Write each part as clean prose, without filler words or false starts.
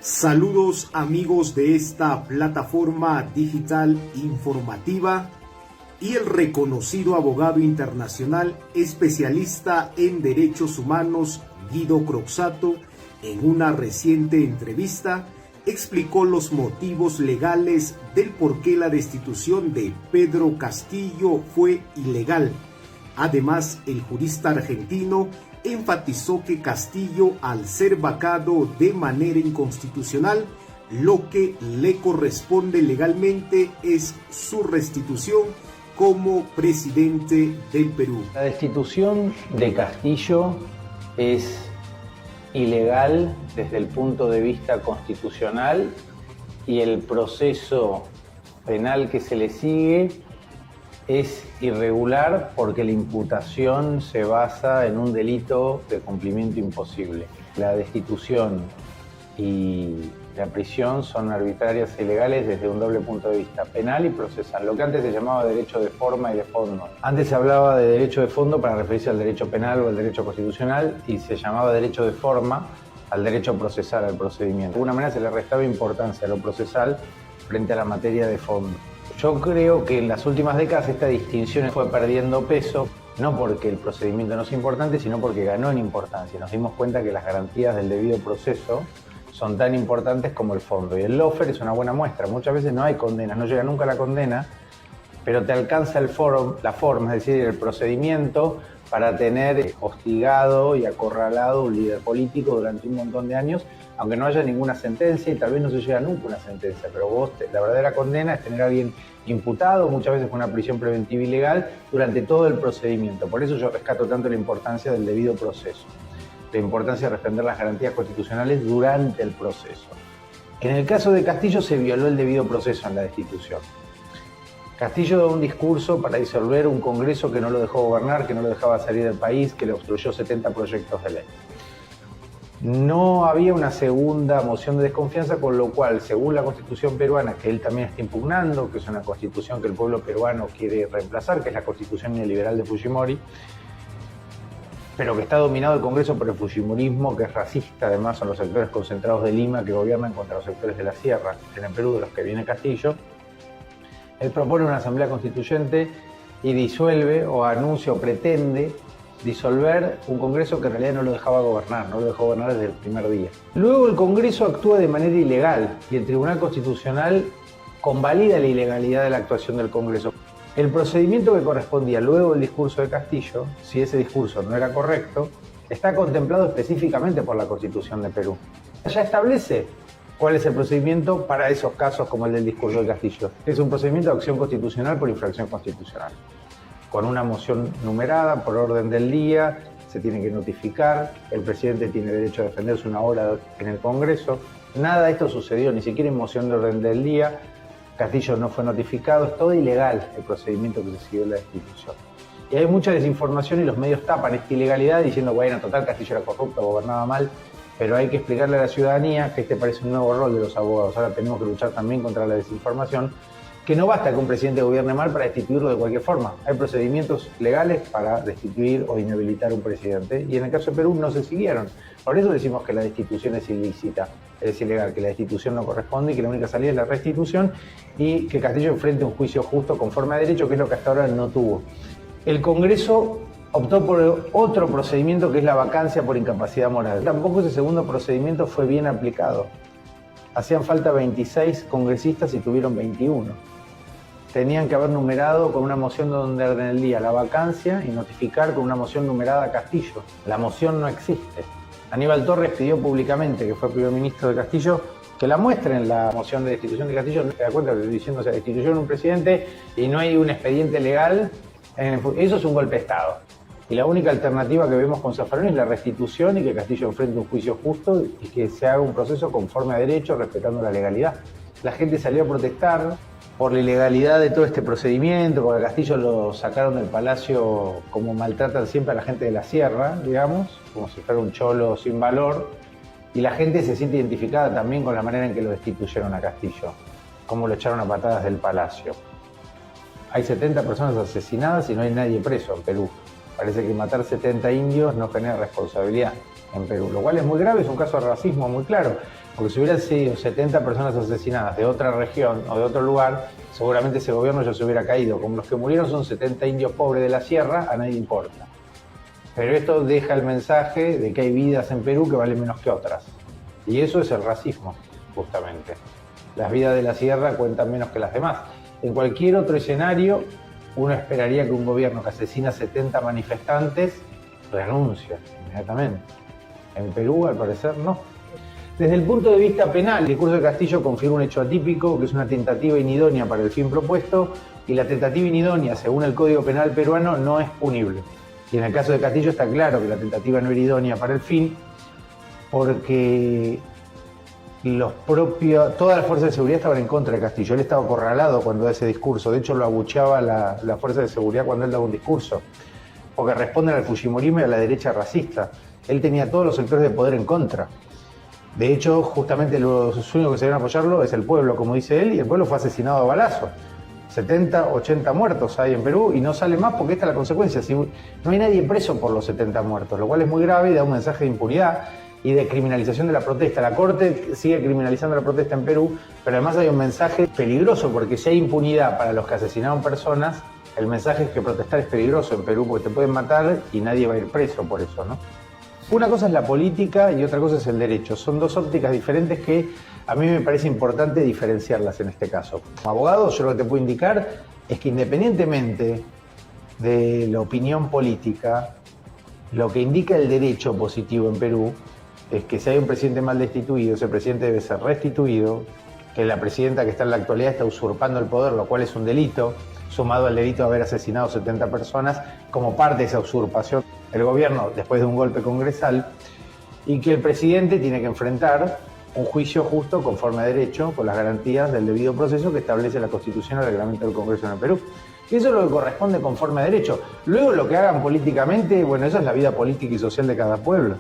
Saludos amigos de esta plataforma digital informativa y el reconocido abogado internacional especialista en derechos humanos Guido Croxatto en una reciente entrevista explicó los motivos legales del por qué la destitución de Pedro Castillo fue ilegal. Además, el jurista argentino enfatizó que Castillo, al ser vacado de manera inconstitucional, lo que le corresponde legalmente es su restitución como presidente del Perú. La destitución de Castillo es ilegal desde el punto de vista constitucional y el proceso penal que se le sigue es irregular porque la imputación se basa en un delito de cumplimiento imposible. La destitución y la prisión son arbitrarias e ilegales desde un doble punto de vista, penal y procesal, lo que antes se llamaba derecho de forma y de fondo. Antes se hablaba de derecho de fondo para referirse al derecho penal o al derecho constitucional y se llamaba derecho de forma al derecho procesal, al procedimiento. De alguna manera se le restaba importancia a lo procesal frente a la materia de fondo. Yo creo que en las últimas décadas esta distinción fue perdiendo peso, no porque el procedimiento no es importante, sino porque ganó en importancia. Nos dimos cuenta que las garantías del debido proceso son tan importantes como el fondo. Y el lawfare es una buena muestra. Muchas veces no hay condenas, no llega nunca la condena, pero te alcanza la forma, es decir, el procedimiento para tener hostigado y acorralado un líder político durante un montón de años, aunque no haya ninguna sentencia y tal vez no se llega nunca a una sentencia, pero la verdadera condena es tener a alguien imputado, muchas veces con una prisión preventiva ilegal, durante todo el procedimiento. Por eso yo rescato tanto la importancia del debido proceso, la importancia de defender las garantías constitucionales durante el proceso. En el caso de Castillo se violó el debido proceso en la destitución. Castillo dio un discurso para disolver un Congreso que no lo dejó gobernar, que no lo dejaba salir del país, que le obstruyó 70 proyectos de ley. No había una segunda moción de desconfianza, con lo cual, según la Constitución peruana, que él también está impugnando, que es una Constitución que el pueblo peruano quiere reemplazar, que es la Constitución neoliberal de Fujimori, pero que está dominado el Congreso por el fujimorismo, que es racista, además son los sectores concentrados de Lima que gobiernan contra los sectores de la sierra, en el Perú, de los que viene Castillo. Él propone una asamblea constituyente y disuelve o anuncia o pretende disolver un Congreso que en realidad no lo dejaba gobernar, no lo dejó gobernar desde el primer día. Luego el Congreso actúa de manera ilegal y el Tribunal Constitucional convalida la ilegalidad de la actuación del Congreso. El procedimiento que correspondía luego del discurso de Castillo, si ese discurso no era correcto, está contemplado específicamente por la Constitución de Perú. Ya establece cuál es el procedimiento para esos casos como el del discurso de Castillo. Es un procedimiento de acción constitucional por infracción constitucional. Con una moción numerada por orden del día, se tiene que notificar, el presidente tiene derecho a defenderse una hora en el Congreso. Nada de esto sucedió, ni siquiera en moción de orden del día. Castillo no fue notificado, es todo ilegal el procedimiento que se siguió en la destitución. Y hay mucha desinformación y los medios tapan esta ilegalidad diciendo, bueno, total, Castillo era corrupto, gobernaba mal, pero hay que explicarle a la ciudadanía que este parece un nuevo rol de los abogados. Ahora tenemos que luchar también contra la desinformación, que no basta que un presidente gobierne mal para destituirlo de cualquier forma. Hay procedimientos legales para destituir o inhabilitar a un presidente y en el caso de Perú no se siguieron. Por eso decimos que la destitución es ilícita, es ilegal, que la destitución no corresponde y que la única salida es la restitución y que Castillo enfrente un juicio justo conforme a derecho, que es lo que hasta ahora no tuvo. El Congreso optó por otro procedimiento que es la vacancia por incapacidad moral. Tampoco ese segundo procedimiento fue bien aplicado. Hacían falta 26 congresistas y tuvieron 21. Tenían que haber numerado con una moción de orden del día la vacancia y notificar con una moción numerada a Castillo. La moción no existe. Aníbal Torres pidió públicamente, que fue primer ministro de Castillo, que la muestren la moción de destitución de Castillo. No se da cuenta que diciendo se destituyó un presidente y no hay un expediente legal. Eso es un golpe de Estado. Y la única alternativa que vemos con Zaffaroni es la restitución y que Castillo enfrente un juicio justo y que se haga un proceso conforme a derecho, respetando la legalidad. La gente salió a protestar por la ilegalidad de todo este procedimiento, porque a Castillo lo sacaron del palacio como maltratan siempre a la gente de la sierra, digamos, como si fuera un cholo sin valor, y la gente se siente identificada también con la manera en que lo destituyeron a Castillo, cómo lo echaron a patadas del palacio. Hay 70 personas asesinadas y no hay nadie preso en Perú. Parece que matar 70 indios no genera responsabilidad. en Perú, lo cual es muy grave, es un caso de racismo muy claro, porque si hubieran sido 70 personas asesinadas de otra región o de otro lugar, seguramente ese gobierno ya se hubiera caído. Como los que murieron son 70 indios pobres de la sierra, a nadie importa. Pero esto deja el mensaje de que hay vidas en Perú que valen menos que otras. Y eso es el racismo, justamente. Las vidas de la sierra cuentan menos que las demás. En cualquier otro escenario, uno esperaría que un gobierno que asesina a 70 manifestantes renuncie inmediatamente. En Perú, al parecer, no. Desde el punto de vista penal, el discurso de Castillo configura un hecho atípico, que es una tentativa inidónea para el fin propuesto, y la tentativa inidónea, según el Código Penal peruano, no es punible. Y en el caso de Castillo está claro que la tentativa no era idónea para el fin, porque todas las fuerzas de seguridad estaban en contra de Castillo. Él estaba acorralado cuando da ese discurso. De hecho, lo abucheaba la fuerza de seguridad cuando él daba un discurso, porque responden al fujimorismo y a la derecha racista. Él tenía todos los sectores de poder en contra. De hecho, justamente los únicos que se deben apoyarlo es el pueblo, como dice él, y el pueblo fue asesinado a balazos. 70, 80 muertos hay en Perú y no sale más porque esta es la consecuencia. Si no hay nadie preso por los 70 muertos, lo cual es muy grave y da un mensaje de impunidad y de criminalización de la protesta. La Corte sigue criminalizando la protesta en Perú, pero además hay un mensaje peligroso, porque si hay impunidad para los que asesinaron personas, el mensaje es que protestar es peligroso en Perú porque te pueden matar y nadie va a ir preso por eso, ¿no? Una cosa es la política y otra cosa es el derecho. Son dos ópticas diferentes que a mí me parece importante diferenciarlas en este caso. Como abogado, yo lo que te puedo indicar es que independientemente de la opinión política, lo que indica el derecho positivo en Perú es que si hay un presidente mal destituido, ese presidente debe ser restituido, que la presidenta que está en la actualidad está usurpando el poder, lo cual es un delito, sumado al delito de haber asesinado 70 personas como parte de esa usurpación el gobierno después de un golpe congresal, y que el presidente tiene que enfrentar un juicio justo conforme a derecho con las garantías del debido proceso que establece la Constitución y el reglamento del Congreso en el Perú. Y eso es lo que corresponde conforme a derecho. Luego lo que hagan políticamente, bueno, eso es la vida política y social de cada pueblo.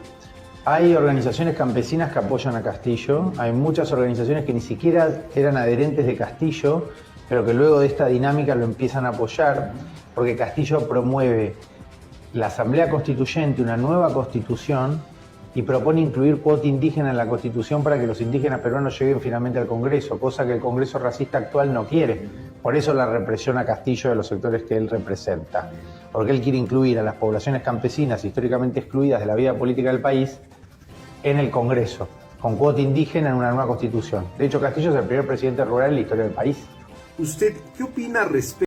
Hay organizaciones campesinas que apoyan a Castillo, hay muchas organizaciones que ni siquiera eran adherentes de Castillo, pero que luego de esta dinámica lo empiezan a apoyar, porque Castillo promueve la Asamblea Constituyente, una nueva constitución, y propone incluir cuota indígena en la Constitución para que los indígenas peruanos lleguen finalmente al Congreso, cosa que el Congreso racista actual no quiere. Por eso la represión a Castillo de los sectores que él representa, porque él quiere incluir a las poblaciones campesinas históricamente excluidas de la vida política del país en el Congreso, con cuota indígena en una nueva Constitución. De hecho, Castillo es el primer presidente rural en la historia del país. ¿Usted qué opina respecto